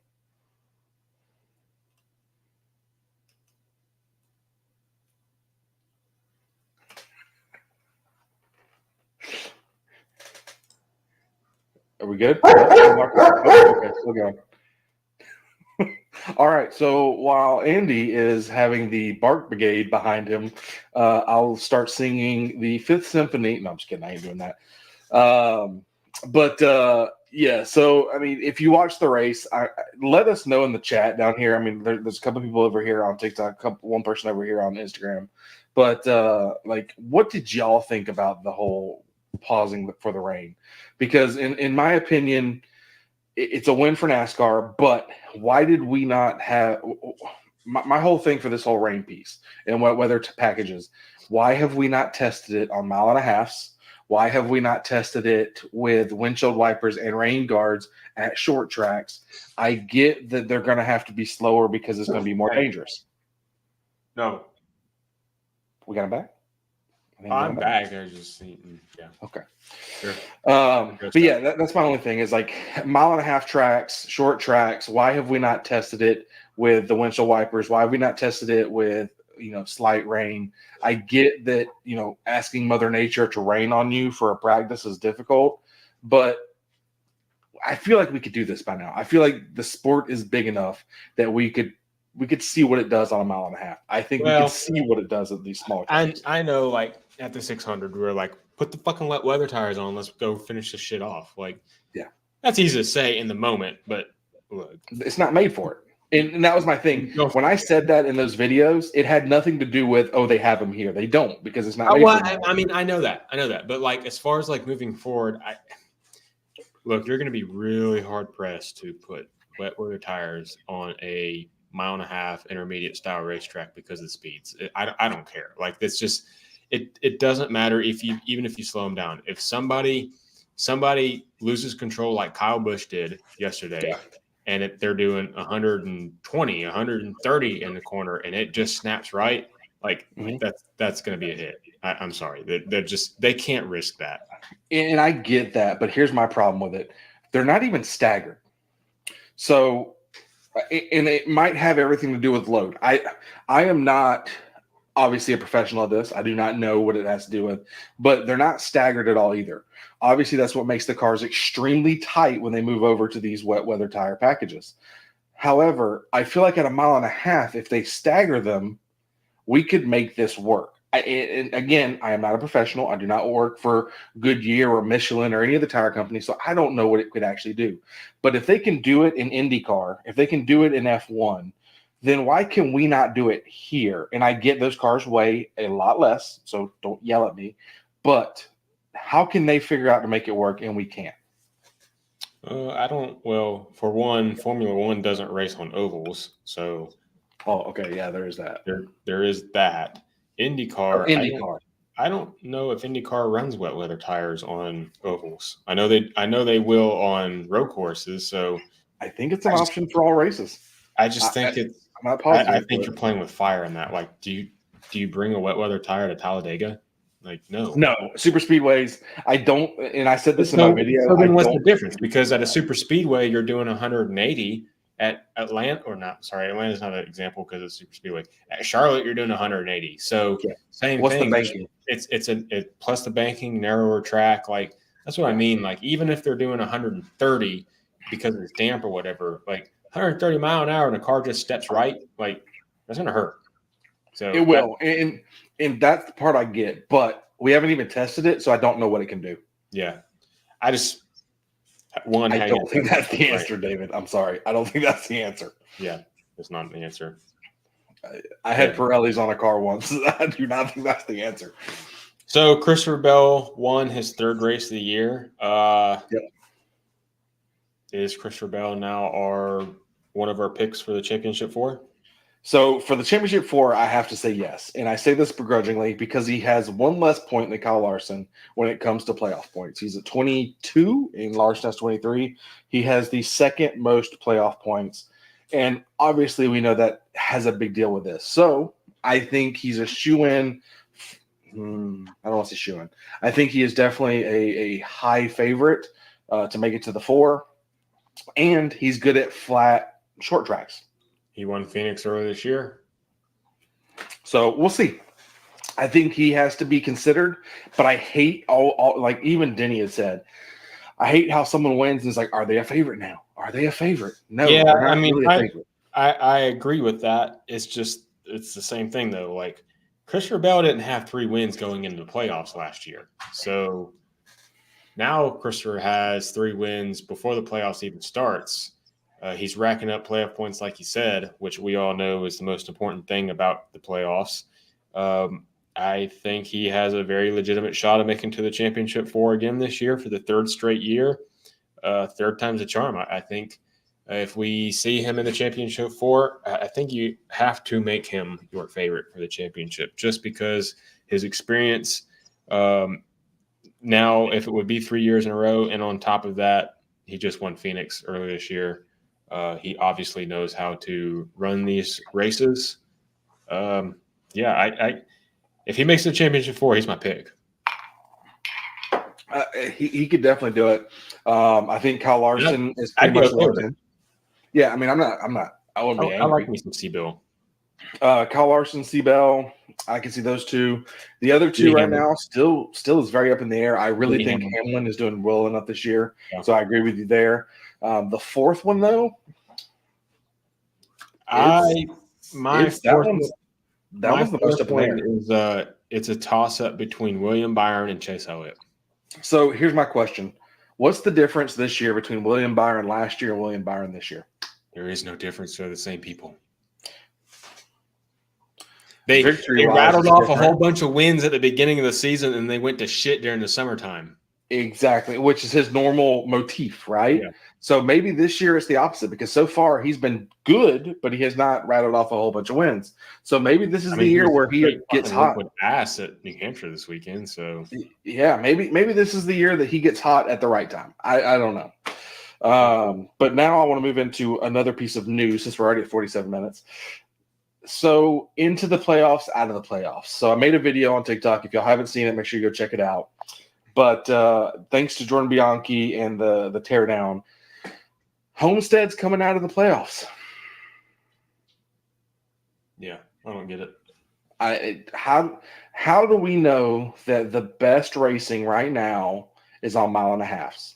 Are we good? Okay, still going. All right. So while Andy is having the Bark Brigade behind him, I'll start singing the Fifth Symphony. No, I'm just kidding. I ain't doing that. Yeah. So I mean, if you watch the race, let us know in the chat down here. I mean, there's a couple people over here on TikTok, one person over here on Instagram. But like, what did y'all think about the whole pausing for the rain? Because in my opinion, it's a win for NASCAR, but why did we not have my whole thing for this whole rain piece and whether to packages? Why have we not tested it on 1.5 miles? Why have we not tested it with windshield wipers and rain guards at short tracks? I get that they're going to have to be slower because it's going to be more dangerous. No. We got him back? I'm back. I was just yeah. Okay. Sure. But yeah, that's my only thing is like 1.5 mile tracks, short tracks. Why have we not tested it with the windshield wipers? Why have we not tested it with, slight rain? I get that, asking Mother Nature to rain on you for a practice is difficult, but I feel like we could do this by now. I feel like the sport is big enough that we could see what it does on 1.5 miles. I think we could see what it does at these small tracks. I know, like at the 600, we were like, put the fucking wet weather tires on. Let's go finish this shit off. Like, yeah, that's easy to say in the moment, but look, it's not made for it. And that was my thing. When I said that in those videos, it had nothing to do with, they have them here. They don't, because it's not made for them. I mean, I know that. But like, as far as like moving forward, look, you're going to be really hard pressed to put wet weather tires on a 1.5 mile intermediate style racetrack because of the speeds. I don't care. Like, it's just, it doesn't matter even if you slow them down. If somebody loses control like Kyle Busch did yesterday, and they're doing 120, 130 in the corner, and it just snaps right, like that's going to be a hit. I'm sorry, they can't risk that. And I get that, but here's my problem with it: they're not even staggered. So, and it might have everything to do with load. I am not obviously a professional at this. I do not know what it has to do with, but they're not staggered at all either. Obviously, that's what makes the cars extremely tight when they move over to these wet weather tire packages. However, I feel like at 1.5 miles, if they stagger them, we could make this work. And again, I am not a professional. I do not work for Goodyear or Michelin or any of the tire companies, so I don't know what it could actually do. But if they can do it in IndyCar, if they can do it in F1, then why can we not do it here? And I get those cars weigh a lot less, so don't yell at me. But how can they figure out to make it work and we can't? I don't. Well, for one, Formula One doesn't race on ovals, so. Oh, okay, yeah, there is that. There is that. IndyCar. IndyCar. I don't know if IndyCar runs wet weather tires on ovals. I know they will on road courses. So I think it's an option for all races. I just think I'm not positive. I think you're playing with fire in that. Like, do you bring a wet weather tire to Talladega? Like, no. Super speedways. I don't, and I said this in my video. So then what's the difference? Because at a super speedway, you're doing 180. At Atlanta, or not? Sorry, Atlanta's not an example because it's super speedway. At Charlotte, you're doing 180. So same What's thing. The banking? It's plus the banking, narrower track. Like, that's what I mean. Like, even if they're doing 130 because it's damp or whatever, like 130 mile an hour and the car just steps right, like that's gonna hurt. So it will. And And that's the part I get, but we haven't even tested it, so I don't know what it can do. Yeah. I just one. I don't think that's the answer, David. I'm sorry. I don't think that's the answer. Yeah, it's not the answer. I had Pirellis on a car once. I do not think that's the answer. So Christopher Bell won his third race of the year. Yep. Is Christopher Bell now one of our picks for the championship 4? So for the championship 4, I have to say yes. And I say this begrudgingly because he has one less point than Kyle Larson when it comes to playoff points. He's at 22 and Larson has 23. He has the second most playoff points. And obviously we know that has a big deal with this. So I think he's a shoe-in. I don't want to say shoe-in. I think he is definitely a high favorite to make it to the 4. And he's good at flat short tracks. He won Phoenix earlier this year. So we'll see. I think he has to be considered, but I hate all like even Denny had said, I hate how someone wins and it's like, are they a favorite now? Are they a favorite? No, yeah, they're not really a favorite. I agree with that. It's the same thing though. Like Christopher Bell didn't have 3 wins going into the playoffs last year. So now Christopher has 3 wins before the playoffs even starts. He's racking up playoff points, like he said, which we all know is the most important thing about the playoffs. I think he has a very legitimate shot of making to the championship 4 again this year for the 3rd straight year. 3rd time's a charm. I think if we see him in the championship 4, I think you have to make him your favorite for the championship just because his experience. Now, if it would be 3 years in a row, and on top of that, he just won Phoenix earlier this year. He obviously knows how to run these races. If he makes the championship 4, he's my pick. He could definitely do it. I think Kyle Larson is pretty much locked in. Yeah, I mean, I'm not. I wouldn't be angry. I like me some Seabill. Kyle Larson, Seabell. I can see those 2. The other 2 right now still is very up in the air. I really think Hamlin is doing well enough this year, so I agree with you there. The 4th one though, that one's the most up in the air. It's a toss up between William Byron and Chase Elliott. So here's my question: what's the difference this year between William Byron last year and William Byron this year? There is no difference. They're the same people. They rattled off a whole bunch of wins at the beginning of the season, and they went to shit during the summertime. Exactly, which is his normal motif, right? Yeah. So maybe this year it's the opposite because so far he's been good, but he has not rattled off a whole bunch of wins. So maybe this is the year where he gets hot. With ass at New Hampshire this weekend, so yeah, maybe this is the year that he gets hot at the right time. I don't know. But now I want to move into another piece of news since we're already at 47 minutes. So into the playoffs, out of the playoffs. So I made a video on TikTok. If y'all haven't seen it, make sure you go check it out. But thanks to Jordan Bianchi and the teardown, Homestead's coming out of the playoffs. Yeah, I don't get it. How do we know that the best racing right now is on 1.5 miles?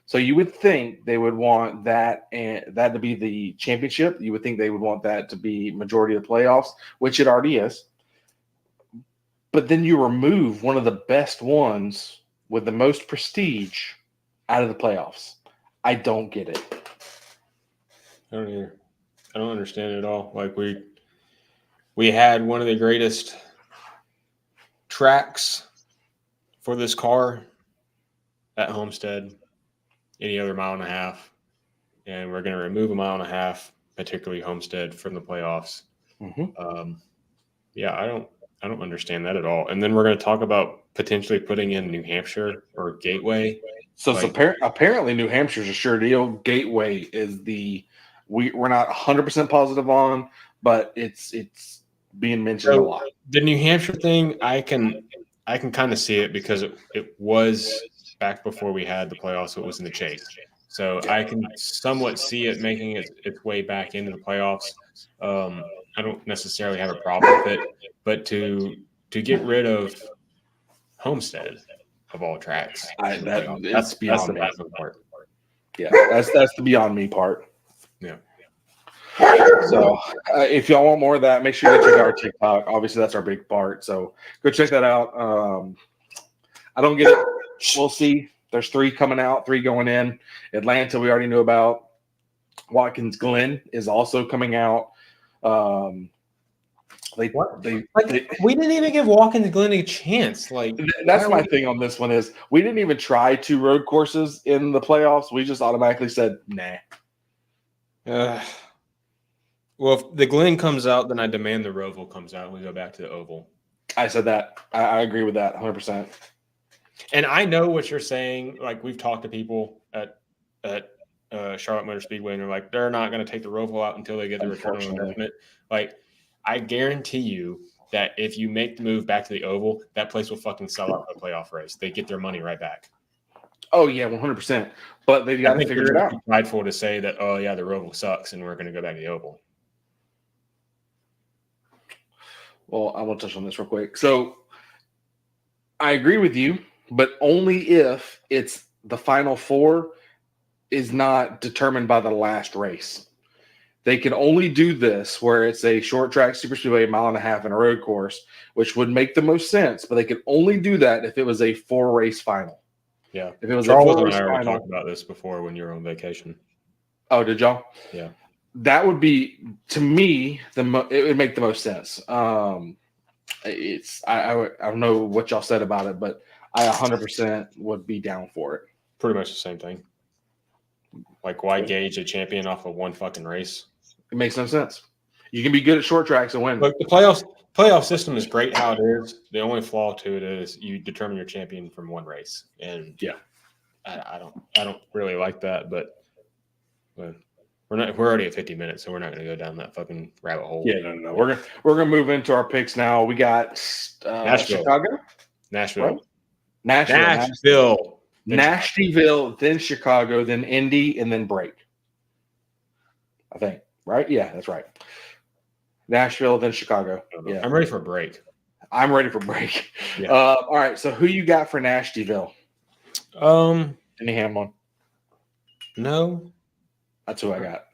So you would think they would want that to be the championship. You would think they would want that to be majority of the playoffs, which it already is. But then you remove one of the best ones with the most prestige out of the playoffs. I don't get it. I don't either. I don't understand it at all. Like we had one of the greatest tracks for this car at Homestead. Any other 1.5 miles, and we're going to remove 1.5 miles, particularly Homestead, from the playoffs. Mm-hmm. I don't understand that at all. And then we're going to talk about potentially putting in New Hampshire or Gateway. So apparently New Hampshire's a sure deal. Gateway is we're not 100% positive on, but it's being mentioned a lot. The New Hampshire thing, I can kind of see it because it was back before we had the playoffs, so it was in the chase. So I can somewhat see it making its way back into the playoffs. I don't necessarily have a problem with it, but to get rid of Homestead of all tracks, that's beyond me. Part. Yeah, that's the beyond me part. Yeah. So if y'all want more of that, make sure you check out our TikTok. Obviously, that's our big part. So go check that out. I don't get it. We'll see. There's 3 coming out, 3 going in. Atlanta, we already knew about. Watkins Glen is also coming out. We didn't even give Watkins Glen a chance. Like that's my thing on this one is we didn't even try 2 road courses in the playoffs. We just automatically said nah. Well, if the Glen comes out, then I demand the Roval comes out and we go back to the Oval. I said that. I agree with that 100%. And I know what you're saying. Like we've talked to people at Charlotte Motor Speedway, and they're like, they're not going to take the Roval out until they get the return on investment. Like, I guarantee you that if you make the move back to the Oval, that place will fucking sell out the playoff race. They get their money right back. Oh yeah, 100%. But they've got to figure it out. Prideful to say that, oh yeah, the Roval sucks, and we're going to go back to the Oval. Well, I want to touch on this real quick. So, I agree with you, but only if it's the final 4 is not determined by the last race. They can only do this where it's a short track super speedway, 1.5 miles in a road course, which would make the most sense. But they could only do that if it was a 4-race final. Yeah, if it was Charles a 4-race and I already final. talked about this before when you were on vacation. Oh, did y'all? Yeah, that would be to me it would make the most sense. I don't know what y'all said about it, but I 100% would be down for it. Pretty much the same thing. Like, why gauge a champion off of one fucking race? It makes no sense. You can be good at short tracks and win. Look, the playoff system is great how it is. The only flaw to it is you determine your champion from one race, and yeah, I don't really like that. But we're already at 50 minutes, so we're not going to go down that fucking rabbit hole. Yeah, no. We're gonna move into our picks now. We got Chicago, Nashville, right? Nashville, then Chicago, then Indy, and then break. I think, right? Yeah, that's right. Nashville, then Chicago. Yeah, I'm ready for a break. I'm ready for break. Yeah. All right. So who you got for Nashville? Denny Hamlin. No, that's who I got.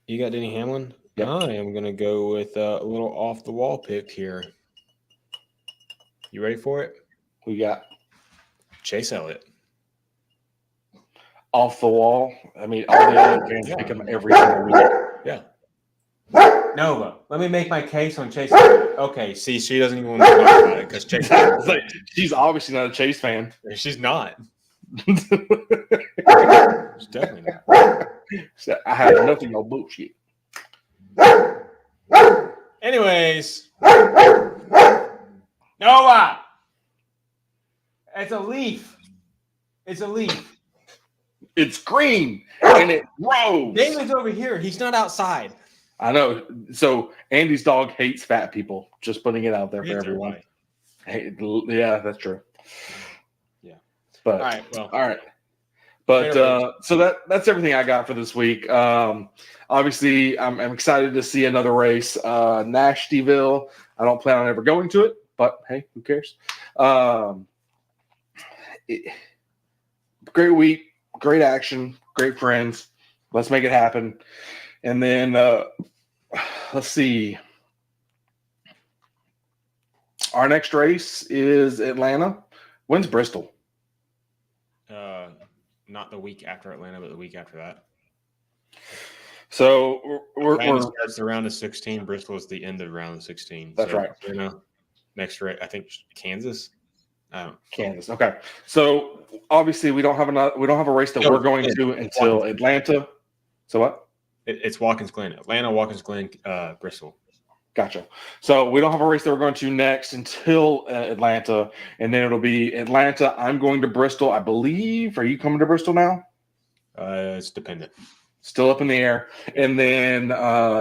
You got Denny Hamlin? Yep. I am going to go with a little off the wall pick here. You ready for it? Who you got? Chase Elliott. Off the wall. I mean, all the other fans pick him every single week. Yeah. Nova, let me make my case on Chase Elliott. Okay, see, she doesn't even want to talk about it because Chase Elliott. Like, she's obviously not a Chase fan. She's not. She's definitely not. I have nothing no bullshit. Anyways, Nova, it's a leaf. It's a leaf. It's green and it grows. Damon's over here. He's not outside. I know. So Andy's dog hates fat people. Just putting it out there for everyone. Hey, yeah, that's true. Yeah. But all right. But so that's everything I got for this week. Obviously, I'm excited to see another race. Nashville. I don't plan on ever going to it, but hey, who cares? Great week, great action, great friends. Let's make it happen. And then let's see. Our next race is Atlanta. When's Bristol? Not the week after Atlanta, but the week after that. So Atlanta starts the round of 16. Bristol is the end of round of 16. That's right. Next race, I think Kansas. Kansas. Okay. So obviously we don't have a race that we're going to until Atlanta. So what? It's Watkins Glen. Atlanta, Watkins Glen, Bristol. Gotcha. So we don't have a race that we're going to next until Atlanta, and then it'll be Atlanta. I'm going to Bristol, I believe. Are you coming to Bristol now? It's dependent. Still up in the air. And then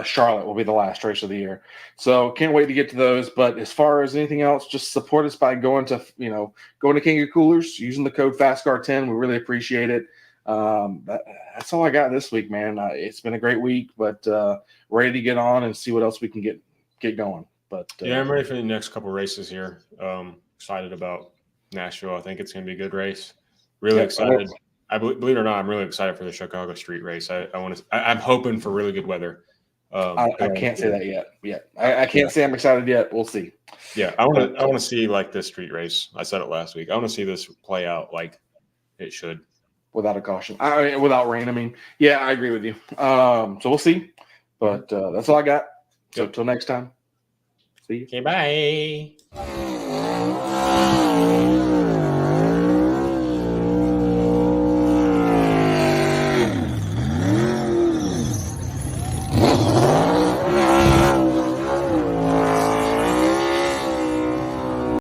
Charlotte will be the last race of the year. So can't wait to get to those. But as far as anything else, just support us by going to King of Coolers, using the code FASCAR10. We really appreciate it. That's all I got this week, man. It's been a great week, but ready to get on and see what else we can get going. But I'm ready for the next couple races here. Excited about Nashville. I think it's going to be a good race. Really excited. Believe it or not, I'm really excited for the Chicago Street race. I'm hoping for really good weather. I can't say that yet. I can't say I'm excited yet. We'll see. Yeah, I want to see like this street race. I said it last week. I want to see this play out like it should. Without a caution, without rain. I mean, yeah, I agree with you. So we'll see. But that's all I got. So till next time. See you. Okay, bye.